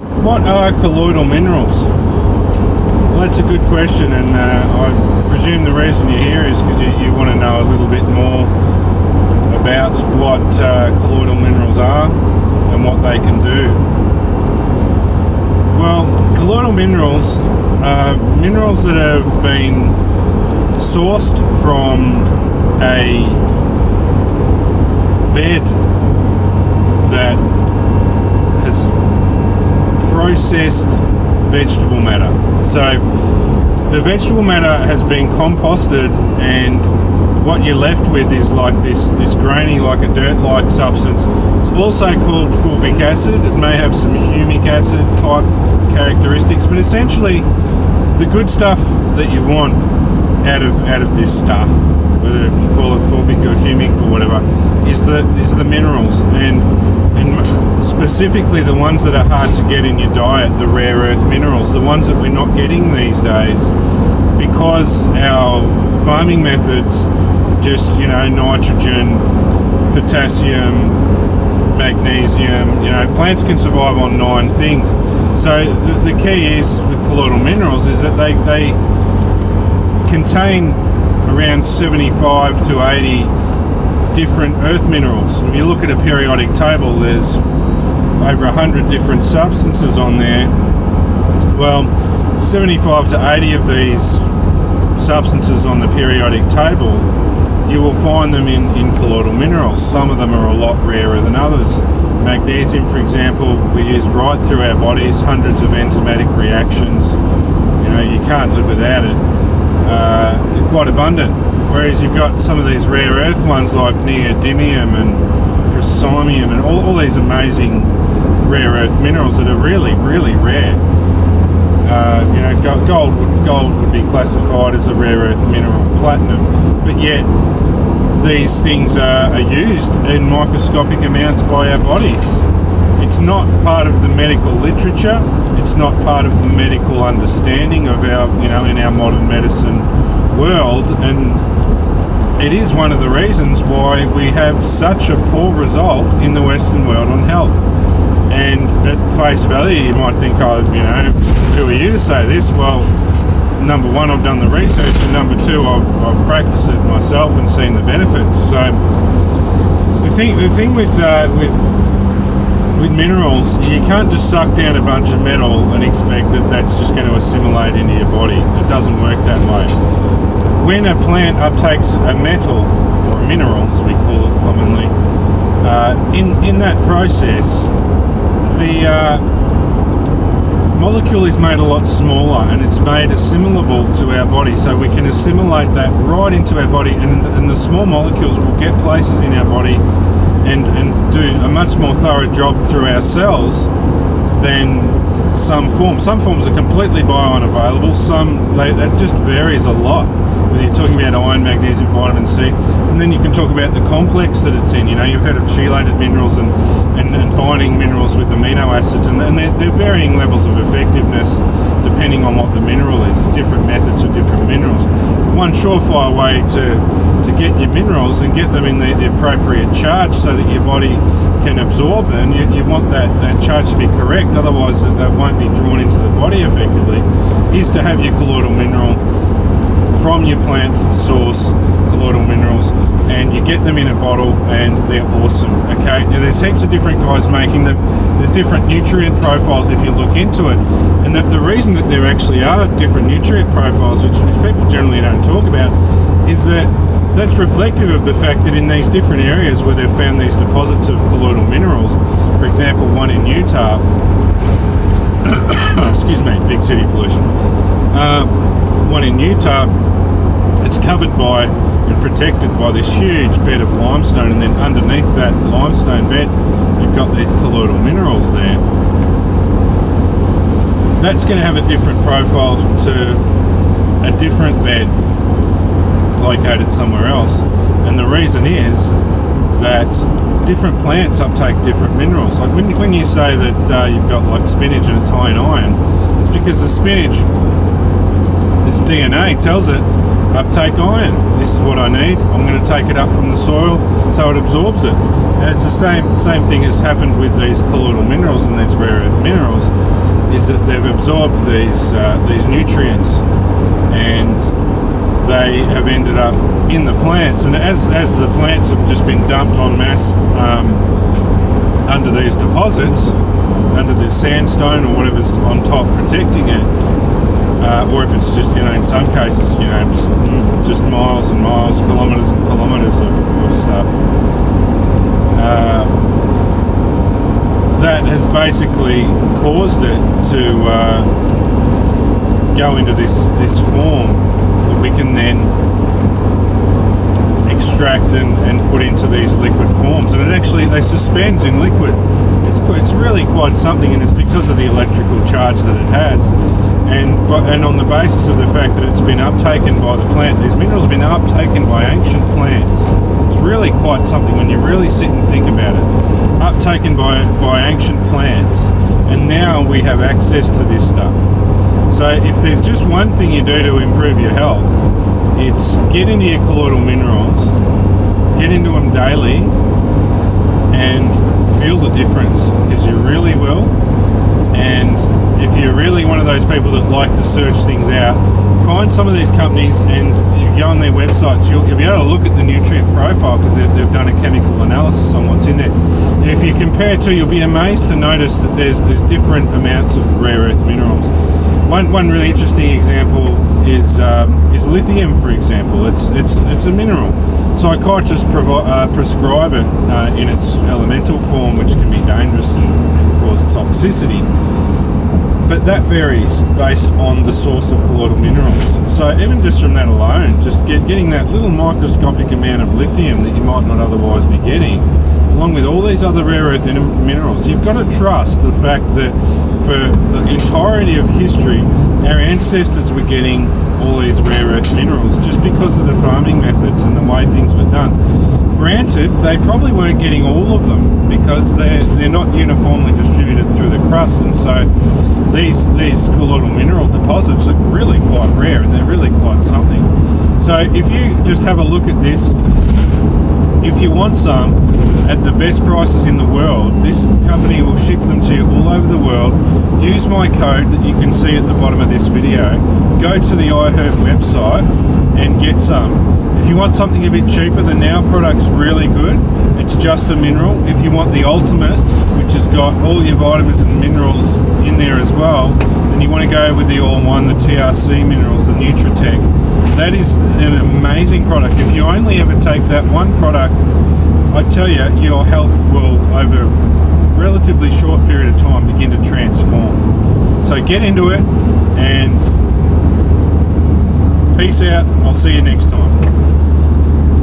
What are colloidal minerals? Well, that's a good question, and I presume the reason you're here is because you want to know a little bit more about what colloidal minerals are and what they can do. Well, colloidal minerals are minerals that have been sourced from a bed that has processed vegetable matter. So the vegetable matter has been composted, and what you're left with is like this grainy, like a dirt-like substance. It's also called fulvic acid. It may have some humic acid type characteristics, but essentially the good stuff that you want out of this stuff, whether you call it fulvic or humic or whatever, is the minerals, and specifically the ones that are hard to get in your diet, the rare earth minerals, the ones that we're not getting these days because our farming methods just, nitrogen, potassium, magnesium, plants can survive on 9 things. So the key is with colloidal minerals is that they contain around 75 to 80 different earth minerals. If you look at a periodic table, there's over 100 different substances on there. Well, 75 to 80 of these substances on the periodic table, you will find them in colloidal minerals. Some of them are a lot rarer than others. Magnesium, for example, we use right through our bodies, hundreds of enzymatic reactions. You can't live without it. Quite abundant. Whereas you've got some of these rare earth ones like neodymium and praseodymium and all these amazing rare earth minerals that are really, really rare. Gold would be classified as a rare earth mineral, platinum, but yet these things are used in microscopic amounts by our bodies. It's not part of the medical literature. It's not part of the medical understanding of our, in our modern medicine world, and it is one of the reasons why we have such a poor result in the Western world on health. And at face value, you might think, who are you to say this? Well, number one, I've done the research, and number two, I've practiced it myself and seen the benefits. So the thing with minerals, you can't just suck down a bunch of metal and expect that that's just going to assimilate into your body. It doesn't work that way. When a plant uptakes a metal, or a mineral as we call it commonly, in that process, the molecule is made a lot smaller, and it's made assimilable to our body, so we can assimilate that right into our body, and the small molecules will get places in our body and do a much more thorough job through our cells than some forms. Some forms are completely bioavailable, that just varies a lot. Whether you're talking about iron, magnesium, vitamin C, and then you can talk about the complex that it's in. You've heard of chelated minerals and binding minerals with amino acids, and they're varying levels of effectiveness depending on what the mineral is. There's different methods for different minerals. One surefire way to get your minerals and get them in the appropriate charge so that your body can absorb them, you want that charge to be correct, otherwise that won't be drawn into the body effectively, is to have your colloidal mineral from your plant source, colloidal minerals, and you get them in a bottle, and they're awesome. Okay, now there's heaps of different guys making them. There's different nutrient profiles if you look into it, and the reason that there actually are different nutrient profiles, which people generally don't talk about, is that's reflective of the fact that in these different areas where they've found these deposits of colloidal minerals, for example, one in Utah, excuse me, big city pollution, one in Utah, it's covered by and protected by this huge bed of limestone, and then underneath that limestone bed you've got these colloidal minerals there. That's going to have a different profile to a different bed located somewhere else, and the reason is that different plants uptake different minerals. Like when you say that you've got like spinach and it's high in iron, it's because the spinach, its DNA tells it uptake iron. This is what I need. I'm going to take it up from the soil so it absorbs it. And it's the same thing has happened with these colloidal minerals and these rare earth minerals, is that they've absorbed these nutrients, and they have ended up in the plants. And as the plants have just been dumped en masse under these deposits, under the sandstone or whatever's on top protecting it, or if it's just, in some cases, just miles and miles, kilometres and kilometres of stuff, that has basically caused it to go into this form that we can then extract and put into these liquid forms. And they suspends in liquid. It's really quite something, and it's because of the electrical charge that it has, and on the basis of the fact that it's been uptaken by the plant. These minerals have been uptaken by ancient plants. It's really quite something when you really sit and think about it. Uptaken by ancient plants, and now we have access to this stuff. So if there's just one thing you do to improve your health, it's get into your colloidal minerals, get into them daily, and feel the difference, because you really will. And if you're really one of those people that like to search things out, find some of these companies and you go on their websites, you'll be able to look at the nutrient profile, because they've done a chemical analysis on what's in there. And if you compare to, you'll be amazed to notice that there's different amounts of rare earth minerals. One really interesting example is lithium, for example. It's a mineral. Psychiatrists prescribe it in its elemental form, which can be dangerous and cause toxicity. But that varies based on the source of colloidal minerals. So even just from that alone, just getting that little microscopic amount of lithium that you might not otherwise be getting, along with all these other rare earth minerals, you've got to trust the fact that for the entirety of history, our ancestors were getting all these rare earth minerals just because of the farming methods and the way things were done. Granted, they probably weren't getting all of them because they're not uniformly distributed through the crust, and so these colloidal mineral deposits are really quite rare, and they're really quite something. So if you just have a look at this, if you want some at the best prices in the world, this company will ship them to you all over the world. Use my code that you can see at the bottom of this video. Go to the iHerb website and get some. If you want something a bit cheaper, the Now product's really good. It's just a mineral. If you want the ultimate, which has got all your vitamins and minerals in there as well, then you want to go with the all-in-one, the TRC minerals, the Nutritech. That is an amazing product. If you only ever take that one product, I tell you, your health will, over a relatively short period of time, begin to transform. So get into it, and peace out. I'll see you next time.